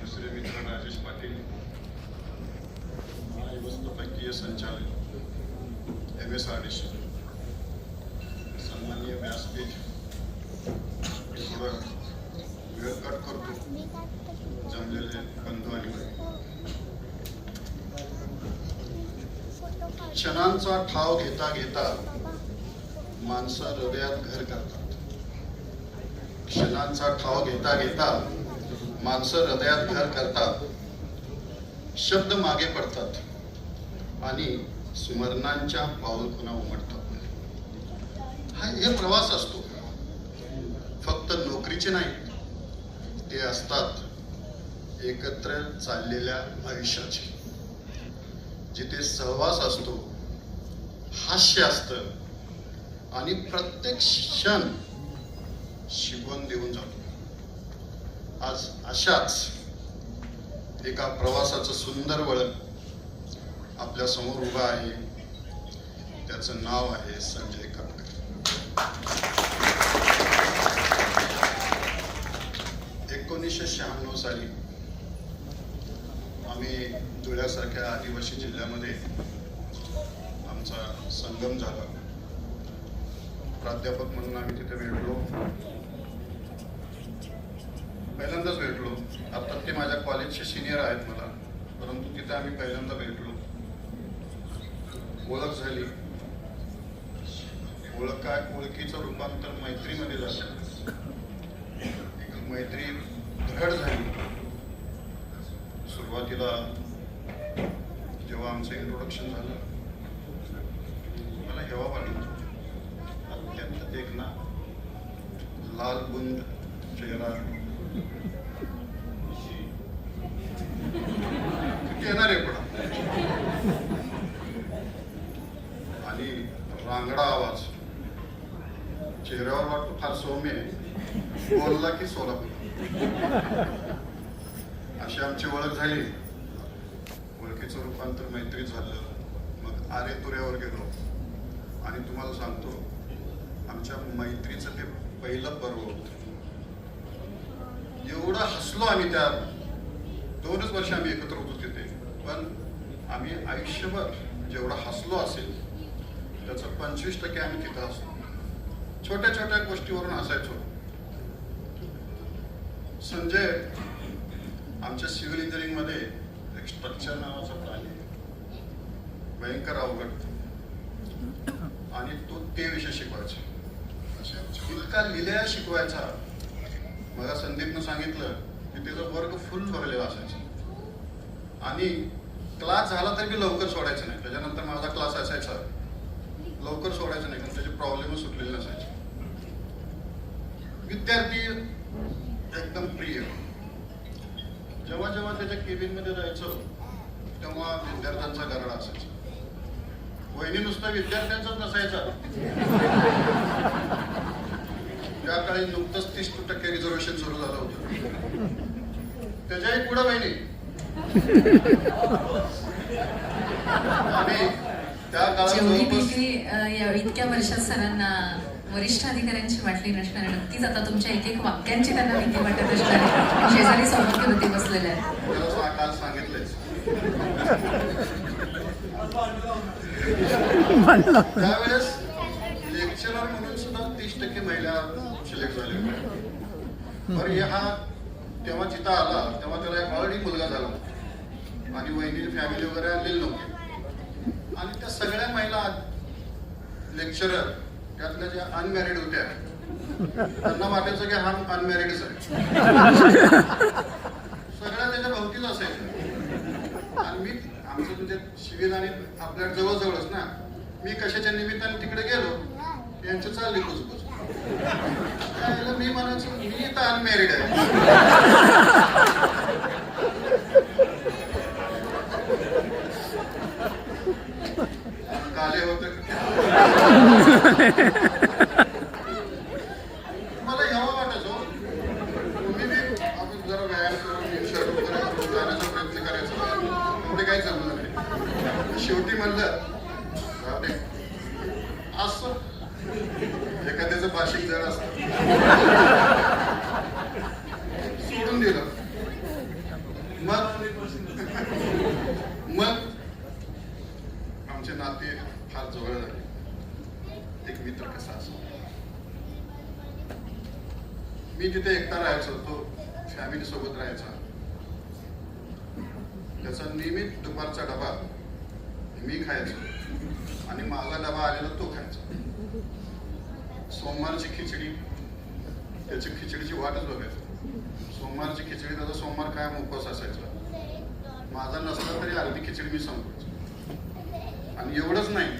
दुसरे मित्र राजेश पाटील, व्यवस्थापकीय संचालक MSRDC, सन्माननीय व्यासपीठ, थोडं वेळ कट करतो, जमलेले बंधू आणि क्षणांचा ठाव घेता घेता माणसं हृदयात घर करतात. क्षणांचा ठाव घेता घेता माणसं हृदयात घर करतात. शब्द मागे पडतात आणि स्मरणांच्या पाऊलखुणा उमटतात. हे प्रवास असतो, फक्त नोकरीचे नाही, ते असतात एकत्र चाललेल्या आयुष्याचे, जिथे सहवास असतो, हास्य असतं आणि प्रत्येक क्षण शिकवण देऊन जातो. आज अशाच एका प्रवासाचं सुंदर वळण आपल्या समोर उभा आहे. त्याचं नाव आहे संजय कापकर. 1996 साली आम्ही धुळ्यासारख्या आदिवासी जिल्ह्यामध्ये आमचा संगम झाला. प्राध्यापक म्हणून आम्ही तिथे भेटलो, पहिल्यांदाच भेटलो. आता ते माझ्या कॉलेजचे सिनियर आहेत मला, परंतु तिथे आम्ही पहिल्यांदा भेटलो. ओळख झाली. ओळख काय, ओळखीचं रूपांतर मैत्रीमध्ये झालं. एक मैत्री दृढ झाली. सुरुवातीला जेव्हा आमचं इंट्रोडक्शन झालं, मला हेवा वाटला. अत्यंत देखना, लाल बुंद चेहरा, येणार आहे पण, आणि रांगडा आवाज. चेहऱ्यावर वाटतो फार सौम्य आहे, बोलला की सोलापूर. अशी आमची ओळख झाली. ओळखीचं रूपांतर मैत्रीत झालं. मग आरे तुऱ्यावर गेलो आणि तुम्हाला सांगतो, आमच्या मैत्रीचं ते पहिलं पर्व होतं. एवढं हसलो आम्ही. त्या 2च वर्ष आम्ही एकत्र होतो तिथे, पण आम्ही आयुष्यभर जेवढं हसलो असेल त्याचं 25% आम्ही तिथं हसलो. छोट्या छोट्या गोष्टीवरून हसायचो. संजय आमच्या सिव्हिल इंजिनिअरिंगमध्ये एक स्ट्रक्चर नावाचा प्राणी, भयंकर अवघड, आणि तो ते विषय शिकवायचा. इतका लिहिल्या शिकवायचा. मला संदीपनं सांगितलं की त्याचा वर्ग फुल भरलेला असायचा, आणि क्लास झाला तरी मी लवकर सोडायचं नाही. त्याच्यानंतर माझा क्लास असायचा, लवकर सोडायचं नाही, कारण त्याचे प्रॉब्लेमच सुटलेले नसायचे. विद्यार्थी एकदम प्रिय. जेव्हा जेव्हा त्याच्या केबिनमध्ये जायचो तेव्हा विद्यार्थ्यांचा गरडा असायचा. वहिनी नुसता विद्यार्थ्यांचाच नसायचा. त्या काळी नुकतंच 30% रिझर्वेशन सुरू झालं होतं. त्याच्याही पुढे वहिनी. आणि त्या काळात इतक्या वर्षात सरांना वरिष्ठ अधिकाऱ्यांची वाटली नसणार. नक्कीच आता तुमच्या एक एक वाक्यांची त्यांना भीती वाटत असणार. शेजारी सौभाग्यवती बसलेल्या आहेत. काल सांगितलंय त्यावेळेस लेक्चरर म्हणून सुद्धा 30% महिला सिलेक्ट झाल्या. बरं, हा तेव्हा जिथं आला तेव्हा त्याला एक ऑलरेडी मुलगा झाला आणि वहिनी फॅमिली वगैरे आणलेली नव्हती. आणि त्या सगळ्या महिला लेक्चरर, त्यातल्या ज्या अनमॅरिड होत्या, त्यांना वाटायचं की हा अनमॅरिडच आहे. सगळ्या त्याच्या भोवतीच असायचं. आणि मी आमचं म्हणजे शिबिर आणि आपल्या जवळजवळच ना, मी कशाच्या निमित्ताने तिकडे गेलो, यांचं चालली कुजबुज. मी म्हणायचं मी इथं अनमॅरिड आहे. काले होते. मला हेवा वाटायचो. मी आपण जरा व्यायाम करून शर्ट वगैरे जाण्याचा प्रयत्न करायचो. म्हणलं जाऊ दे, असं एखाद्याचं भाषिक जड असतं, सोडून दिलं. मग आमचे नाते फार जवळ झाले. एक मित्र कसा असतो, मी तिथे एकटा राहायचो, तो फॅमिली सोबत राहायचा. त्याचा नियमित दुपारचा डबा मी खायचो आणि माझा डबा आलेला तो खायचा. सोमवारची खिचडी, त्याची खिचडीची वाटच बघायचो. सोमवारची खिचडी, त्याचा सोमवार कायम उपवास असायचा. माझा नसला तरी अर्धी खिचडी मी संपवायचो. आणि एवढंच नाही,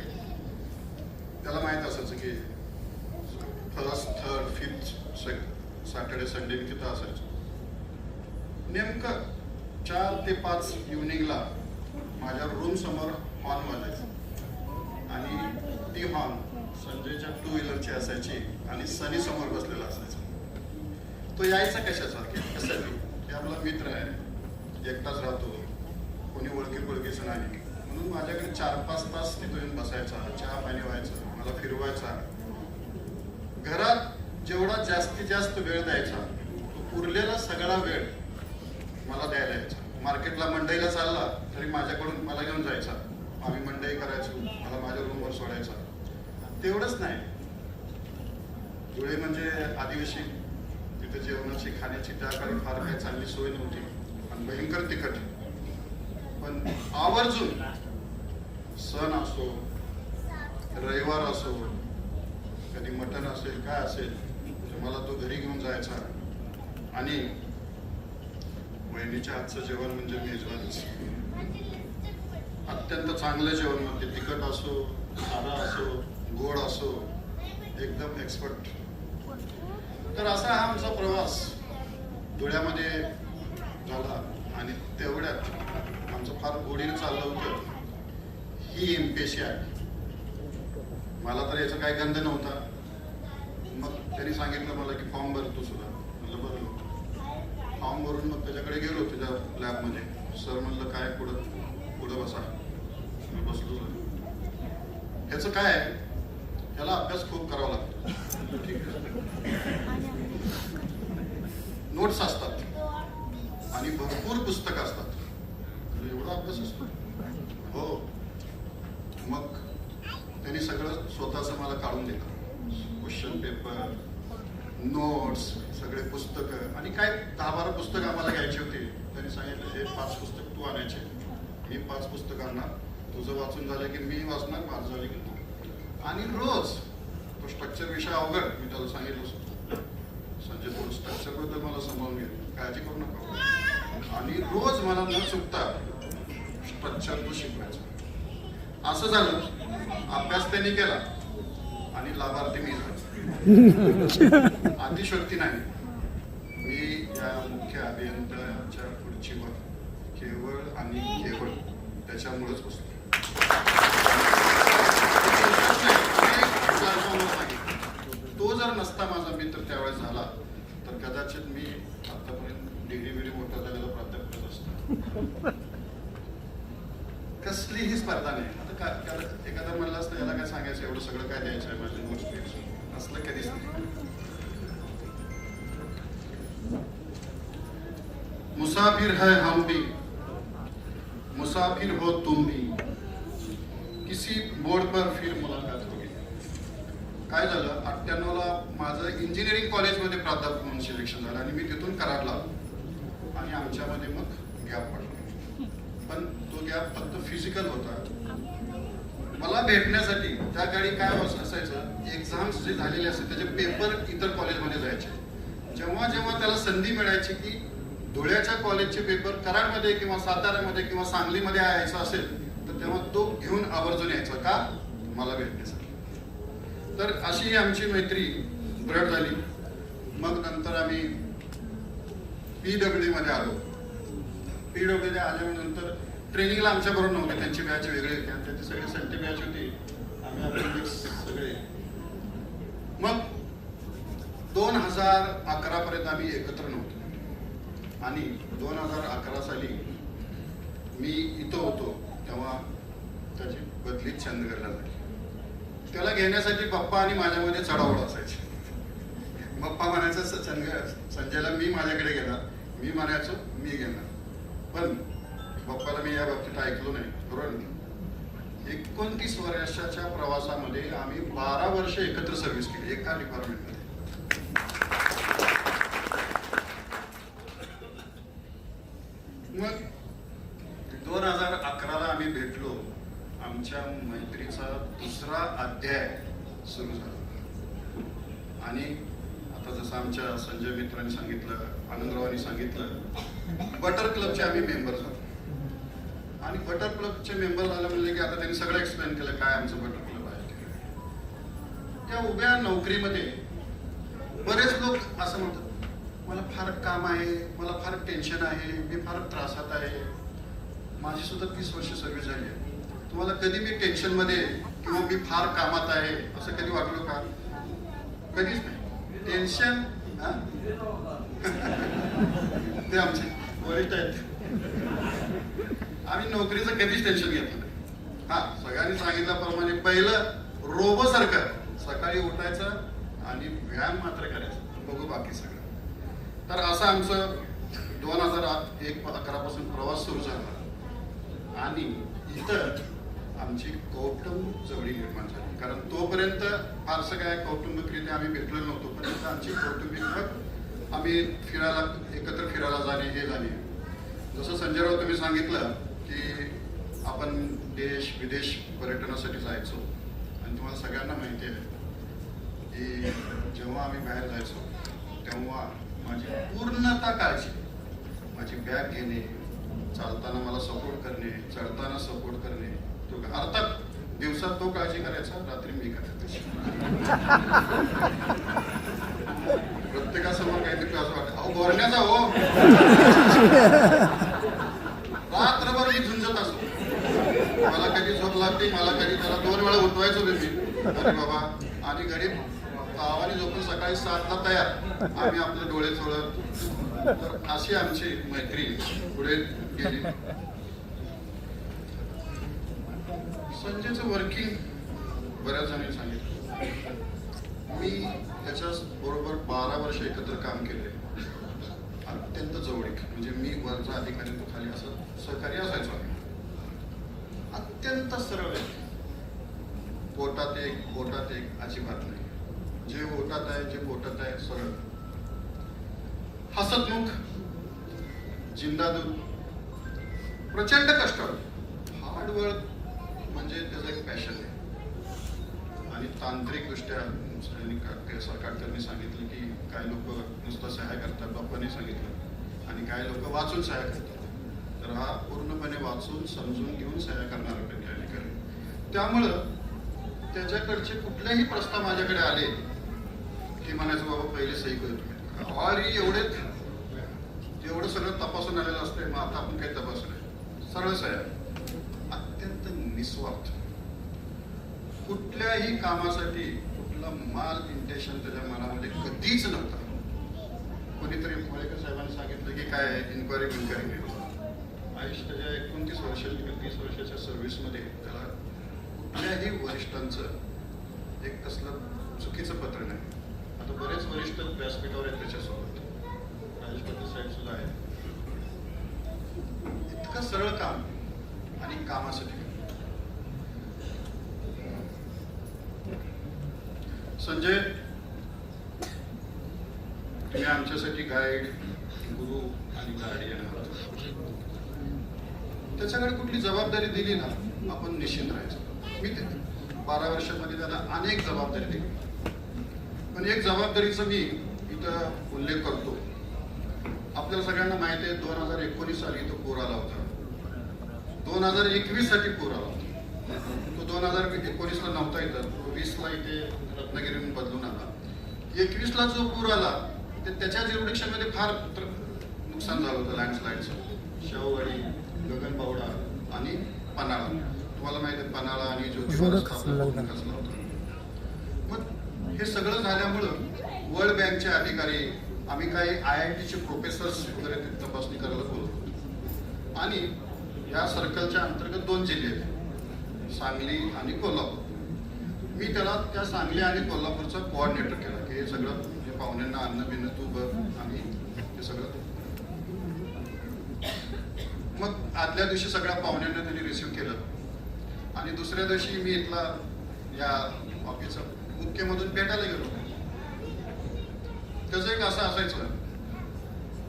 त्याला माहित असायचं की first, third, fifth Saturday Sunday मी तिथं असायचो. नेमकं 4 ते 5 इव्हनिंगला माझ्या रूम समोर हॉर्न वाजायचा आणि ती हॉर्न संजयच्या 2 व्हीलरची असायची आणि सनी समोर बसलेला असायचा. तो यायचा कशासाठी? की आपला मित्र आहे, एकटाच राहतो, कोणी ओळखीचं नाही, म्हणून माझ्याकडे 4-5 तास तिथं येऊन बसायचा, चहा पाणी व्हायचं, मला फिरवायचा. घरात जेवढा जास्तीत जास्त वेळ द्यायचा, तो उरलेला सगळा वेळ मला द्यायला यायचा. मार्केटला मंडईला चालला तरी माझ्याकडून मला घेऊन जायचा, आम्ही मंडई करायचो, मला माझ्या रूमवर सोडायचा. तेवढंच नाही, धुळे म्हणजे आदिवासी, तिथे जेवणाची खाण्याची त्या काळी फार काही चांगली सोय नव्हती आणि भयंकर तिखट. पण आवर्जून सण असो, रविवार असो, कधी मटण असेल काय असेल, मला तो घरी घेऊन जायचा. आणि वहिनीच्या हातचं जेवण म्हणजे मेजवानीच. अत्यंत चांगलं जेवण, म्हणजे तिखट असो, साधा असो, गोड असो, एकदम एक्सपर्ट. तर असा हा आमचा प्रवास धुळ्यामध्ये झाला. आणि तेवढ्यात आमचं फार गोडीनं चाललं होतं. ही एमपीएससी आहे, मला तर याचा काही गंध नव्हता. मग त्यांनी सांगितलं मला की फॉर्म भरतो सुद्धा. म्हणलं बरं. फॉर्म भरून मग त्याच्याकडे गेलो, त्याच्या लॅबमध्ये. सर म्हणलं काय, पुढं बसा. बसलो. ह्याचं काय आहे, ह्याला अभ्यास खूप करावा लागतो. ठीक आहे, नोट्स असतात आणि भरपूर पुस्तकं असतात. एवढा अभ्यास असतो? हो. मग त्यांनी सगळं स्वतःचं मला काढून दिलं. क्वेश्चन पेपर, नोट्स, सगळे पुस्तकं. आणि काय 10-12 पुस्तकं आम्हाला घ्यायची होती. त्यांनी सांगितलं हे 5 पुस्तक तू आणायचे, मी 5 पुस्तकं आणणार, तुझं वाचून झालं की मी वाचणार, माझं झालं की तू. आणि रोज तो स्ट्रक्चर विषय अवघड, मी त्याला सांगितलं संजय थोडं स्ट्रक्चरबद्दल मला समजावून घे, काळजी करू नका. आणि रोज मला न चुकता स्ट्रक्चर तो शिकवायचा. असं झालं, अभ्यास त्यांनी केला आणि लाभार्थी मी झालो. अतिशयोक्ती नाही, मी या मुख्य अभियंत्याच्या खुर्चीवर केवळ आणि केवळ त्याच्यामुळेच बसलो. तो जर नसता माझा मित्र त्यावेळेस झाला तर कदाचित मी आतापर्यंत डिग्री मोठा झालेला प्राध्यापक असतो. कसलीही स्पर्धा नाही. आता एखादा म्हणलं असतं याला काय सांगायचं, एवढं सगळं काय द्यायचं आहे माझे नोट्स द्यायचं, असलं कधीच नाही. मुसाफिर है हम भी, मुसाफिर हो तुम भी, किसी मोड़ पर फिर मुलाकात होगी. काय झालं, 98ला माझं इंजिनिअरिंग कॉलेजमध्ये प्राध्यापक म्हणून सिलेक्शन झालं आणि मी तिथून कराडला आलो. आणि आमच्यामध्ये मग गॅप पडला. पण तो गॅप फक्त फिजिकल होता. मला भेटण्यासाठी त्या काळी काय असायचं, एक्झाम्स जे झालेले असते त्याचे पेपर इतर कॉलेजमध्ये जायचे. जेव्हा जेव्हा त्याला संधी मिळायची की धुळ्याच्या कॉलेजचे पेपर कराडमध्ये किंवा साताऱ्यामध्ये किंवा सांगलीमध्ये यायचं असेल तर तेव्हा तो घेऊन आवर्जून यायचा. का? मला भेटण्यासाठी. तर अशी आमची मैत्री दृढ झाली. मग नंतर आम्ही PWD मध्ये आलो. PWD आल्यानंतर ट्रेनिंगला आमच्या बरोबर नव्हते, त्यांची बॅच वेगळी होती आणि त्यांची सगळी संटी बॅच होती. आम्ही आपले मिक्स सगळे. मग 2011 पर्यंत आम्ही एकत्र नव्हतो. आणि 2011 साली मी इथं होतो तेव्हा त्याची बदलीत चंदगडला लागली. त्याला घेण्यासाठी पप्पा आणि माझ्यामध्ये चढावड असायची. पप्पा म्हणायचं संजयला मी माझ्याकडे घेणार, मी म्हणायचो मी घेणार. पण पप्पाला मी या बाबतीत ऐकलो नाही, बरोबर नाही. 29 वर्षाच्या प्रवासामध्ये आम्ही 12 वर्ष एकत्र सर्व्हिस केली एका डिपार्टमेंटमध्ये. मग 2011ला आम्ही भेटलो. आमच्या मैत्रीचा दुसरा अध्याय सुरू झाला. आणि आता जसं आमच्या संजय मित्रांनी सांगितलं, आनंदरावांनी सांगितलं, बटर क्लबचे आम्ही मेंबर झालो. आणि बटर क्लबचे मेंबर झाले म्हणले की आता त्यांनी सगळं एक्सप्लेन केलं काय आमचं बटर क्लब आहे. त्या उभ्या नोकरीमध्ये बरेच लोक असं म्हणतात, मला फार काम आहे, मला फार टेन्शन आहे, मी फार त्रासात आहे. माझी सुद्धा 30 वर्ष सर्व्हिस झाली आहे. तुम्हाला कधी मी टेन्शन मध्ये किंवा मी फार कामात आहे असं कधी वाटलो का? कधीच नाही. टेन्शन ते आमचे वरिष्ठ आहेत. आम्ही नोकरीचं कधीच टेन्शन घेतलं नाही. हा, सगळ्यांनी सांगितल्याप्रमाणे पहिलं रोबो सारखं सकाळी उठायचं आणि व्यायाम मात्र करायचं, बघू बाकी सगळं. तर असं आमचं 2011 पासून प्रवास सुरू झाला. आणि इथं आमची कौटुंब जवळी निर्माण झाली. कारण तोपर्यंत फारसं काय कौटुंबिकरित्या आम्ही भेटलेलो नव्हतो. पण आता आमची कौटुंबिक आम्ही फिरायला एकत्र फिरायला जाणे हे जाणे. जसं संजयराव तुम्ही सांगितलं की आपण देश विदेश पर्यटनासाठी जायचो. आणि तुम्हाला सगळ्यांना माहिती आहे की जेव्हा आम्ही बाहेर जायचो तेव्हा माझी पूर्णतः काळजी, माझी बॅग घेणे, चालताना मला सपोर्ट करणे, चढताना सपोर्ट करणे. तो अर्थात दिवसात तो काळजी करायचा, रात्री मी करायचं. प्रत्येकासमोर काहीतरी असं वाटतं, अहो गोरण्याचा हो, रात्रभर मी झुंजत असतो. मला कधी झोप लागते, मला कधी त्याला 2 वेळा उठवायचो मी. अरे बाबा, आणि घरी आवानी झोपून सकाळी 7ला तयार, आम्ही आपले डोळे चोळत. तर अशी आमची मैत्री पुढे गेली. संजयचं वर्किंग बऱ्याच जणांनी सांगितलं. मी त्याच्या बरोबर 12 वर्ष एकत्र काम केले. अत्यंत जवळीक, म्हणजे मी वरचा अधिकारी, तो खाली, असं सहकार्य असायचो आम्ही. अत्यंत सरळ आहे. पोटात एक अजिबात नाही. जे ओटात आहे, जे पोटात आहे, सरळ. हसतमुख, जिंदादूत, प्रचंड कष्टाळू, हार्डवर्क म्हणजे त्याचं एक पॅशन आहे. आणि तांत्रिकदृष्ट्या सरकारने सांगितलं की काही लोक नुसतं सहाय्य करतात, बाप्पाने सांगितलं, आणि काही लोक वाचून सहाय्य करतात. तर हा पूर्णपणे वाचून समजून घेऊन सहाय्य करणारा अधिकारी. त्यामुळं त्याच्याकडचे कुठलेही प्रस्ताव माझ्याकडे आले की म्हणायचं बाबा पहिले सही करतो. ऑलरेडी एवढं सगळं तपासून आलेलं असतंय, मग आता आपण काही तपासून आहे. सरळ सह्या, अत्यंत निस्वार्थ. कुठल्याही कामासाठी कुठला माल इंटेन्शन त्याच्या मनामध्ये कधीच नव्हता. कोणीतरी मोळेकर साहेबांनी सांगितलं की काय इन्क्वायरी नाही. आयुष्याच्या 29 वर्षाच्या किंवा 30 वर्षाच्या सर्व्हिसमध्ये त्याला कुठल्याही वरिष्ठांचं एक कसलं चुकीचं पत्र नाही. आता बरेच वरिष्ठ व्यासपीठावर आहेत त्याच्यासोबत, राजेश पाटील साहेब सुद्धा आहेत. इतकं सरळ काम आणि कामासाठी. संजय, तुम्ही आमच्यासाठी गाईड, गुरु आणि गार्डियन आहात. त्याच्याकडे कुठली जबाबदारी दिली ना, आपण निश्चिंत राहायचं. मी 12 वर्षांमध्ये त्याला अनेक जबाबदारी दिली. पण एक जबाबदारीचा मी इथं उल्लेख करतो. आपल्याला सगळ्यांना माहिती आहे 2019 साली तो पूर आला होता. 2021 साठी पूर आला होता. तो 2019ला नव्हता इथं, 20ला इथे रत्नागिरीहून बदलून आला. 21ला जो पूर आला त्याच्या ज्युरिडिक्शनमध्ये फार नुकसान झालं होतं. लँडस्लाईडचं शाहूवाडी, गगनबावडा आणि पन्हाळा. तुम्हाला माहिती आहे पन्हाळा आणि ज्योतिबा कसला होता. मग हे सगळं झाल्यामुळं वर्ल्ड बँकचे अधिकारी, आम्ही काही IITचे प्रोफेसर्स वगैरे तपासणी करायला बोलतो. आणि या सर्कलच्या अंतर्गत 2 जिल्हे आहेत, सांगली आणि कोल्हापूर. मी त्याला त्या सांगली आणि कोल्हापूरचा कोऑर्डिनेटर केला की हे सगळं म्हणजे पाहुण्यांना अन्न बिन्न तू बघ आणि ते सगळं. मग आदल्या दिवशी सगळ्या पाहुण्यांना त्यांनी रिसिव्ह केलं आणि दुसऱ्या दिवशी मी इथला या ऑफिसचा मुख्यमधून भेटायला गेलो. त्याचं एक असं असायचं,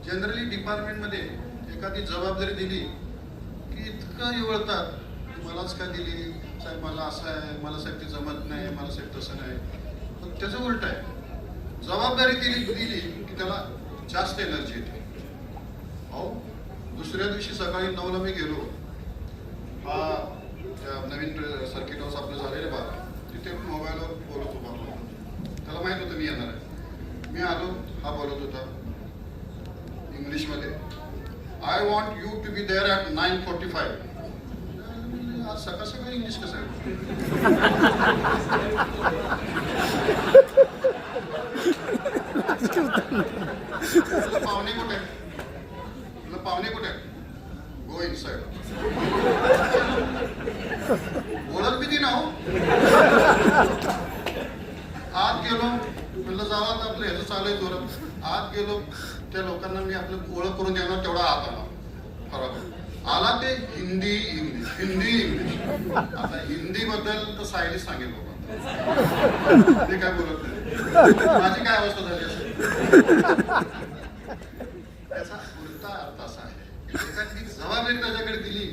जनरली डिपार्टमेंटमध्ये एखादी जबाबदारी दिली की इतकं निवळतात, मलाच का दिली साहेब, मला असं आहे, मला साहेब ते जमत नाही, मला साहेब तसं नाही. पण त्याचं उलट आहे, जबाबदारी दिली की त्याला जास्त एनर्जी येते. अहो दुसऱ्या दिवशी सकाळी 9ला मी गेलो, हा त्या नवीन सर्किट हाऊस आपलं झालेलं बा, तिथे मोबाईलवर बोलत होता. त्याला माहित होतं मी येणार आहे. मी आलो, हा बोलत होता इंग्लिशमध्ये, I want you to be there at 9:45. आज सकाळ सकाळी इंग्लिश कसं आहे? पाहुणे कुठे आहे? पाहुणे कुठे आहे? Go inside. ओळख बी ती ना हो. आत गेलो, म्हणलं जावा तर आपलं ह्याचं चालू आहे जोरात. आत गेलो, त्या लोकांना मी आपलं ओळख करून देणार तेवढा आत आला. बरोबर आला ते हिंदी इंग्लिश, हिंदी इंग्लिश. आता हिंदी बद्दल तर सायली सांगेल बाबा, मी काय बोलत नाही. माझी काय अवस्था झाली असेल. त्याचा उलटा अर्थ असा आहे, एखादी जबाबदारी त्याच्याकडे दिली,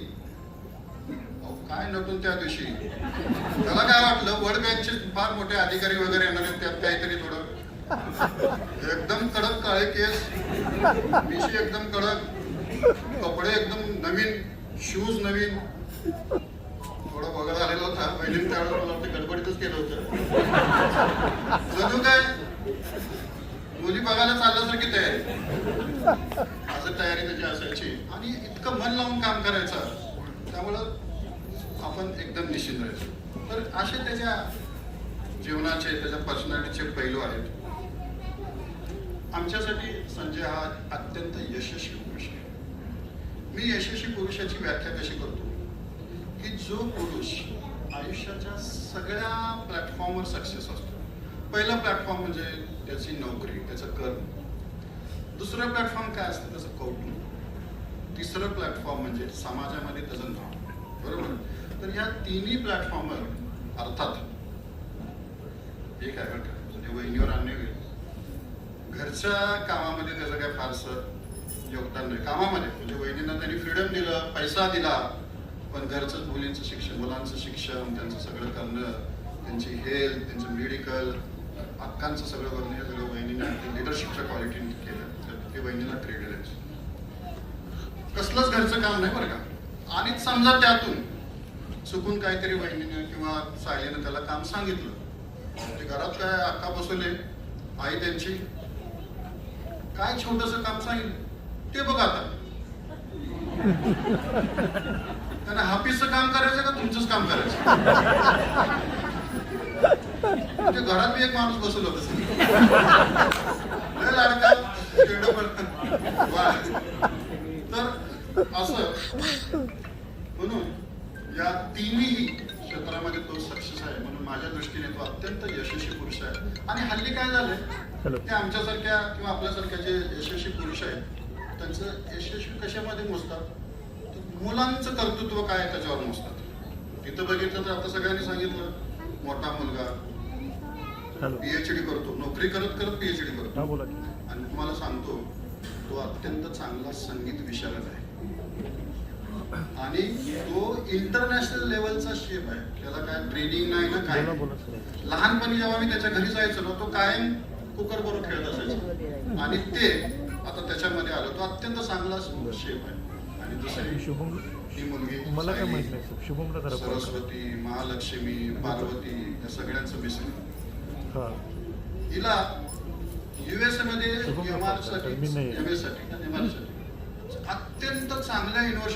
काय नटून त्या दिवशी त्याला काय वाटलं वर्ल्ड बँकचे फार मोठे अधिकारी वगैरे येणार आहेत, त्यात काहीतरी थोडं एकदम कडक काळे केस, मिशी एकदम कडक, कपडे एकदम नवीन, शूज नवीन, थोडा वगैरे आलेला होता. पहिली त्यावेळेला मला वाटतं गडबडीतच केलं होतं. जणू काय मुली बघायला चालल्यासारखी तयारी, असं तयारी त्याची असायची आणि इतकं मन लावून काम करायचं, त्यामुळं आपण एकदम निश्चित राहायचो. तर असे त्याच्या जीवनाचे, त्याच्या पर्सनॅलिटीचे पैलू आहेत. आमच्यासाठी संजय हा अत्यंत यशस्वी पुरुष आहे. मी यशस्वी पुरुषाची व्याख्या कशी करतो की जो पुरुष आयुष्याच्या सगळ्या प्लॅटफॉर्मवर सक्सेस असतो. पहिला प्लॅटफॉर्म म्हणजे त्याची नोकरी, त्याचं कर्म. दुसरं प्लॅटफॉर्म काय असतं? त्याचं कौटुंब. तिसरं प्लॅटफॉर्म म्हणजे समाजामध्ये त्याचं नाव. बरोबर. तर या तिन्ही प्लॅटफॉर्मवर अर्थात एक आहे बरं का, म्हणजे वहिनीवर आणणे होईल, घरच्या कामामध्ये त्याचं काय फारसं योगदान नाही. कामामध्ये म्हणजे वहिनींना त्यांनी फ्रीडम दिलं, पैसा दिला, पण घरचं मुलींचं शिक्षण, मुलांचं शिक्षण, त्यांचं सगळं करणं, त्यांची हेल्थ, त्यांचं मेडिकल, हक्कांचं सगळं करणं, हे सगळं वहिनीने लिडरशिपच्या क्वालिटीने केलं. ते वहिनीला क्रेडिट आहे. कसलंच घरचं काम नाही बरं का. आणि समजा त्यातून चुकून काहीतरी वहिनीने किंवा सायलीने त्याला काम सांगितलं, ते घरात काय अक्का बसवले, आई त्यांची काय छोटंसं काम सांगितलं, ते बघा आता त्यांना हाफिसचं काम करायचं का तुमचंच काम करायचं? म्हणजे घरात मी एक माणूस बसवलं होतं, लाडका तर असं. म्हणून या तिन्ही क्षेत्रामध्ये तो सक्सेस आहे. म्हणून माझ्या दृष्टीने तो अत्यंत यशस्वी पुरुष आहे. आणि हल्ली काय झालंय, ते आमच्यासारख्या किंवा आपल्यासारख्या जे यशस्वी पुरुष आहेत, त्यांचं यशस्वी कशामध्ये मोजतात? मुलांचं कर्तृत्व काय त्याच्यावर मोजतात. तिथं बघितलं तर आता सगळ्यांनी सांगितलं, मोठा मुलगा PhD करतो, नोकरी करत करत PhD करतो. आणि तुम्हाला सांगतो, तो अत्यंत चांगला संगीत विशारद आहे आणि तो इंटरनॅशनल लेवलचा शेफ आहे. त्याला काय ट्रेनिंग नाही ना काय. लहानपणी जेव्हा मी त्याच्या घरी जायचो ना, तो कायम कुकर बरोबर खेळत असायचा. आणि ते आता त्याच्यामध्ये आलं, तो अत्यंत चांगला शेफ आहे. आणि दुसरी ही मुलगी सरस्वती, महालक्ष्मी, पार्वती, या सगळ्यांचं मिश्रण. हिला USA मध्ये MR साठी अत्यंत चांगल्या युनिव्हर्सिटी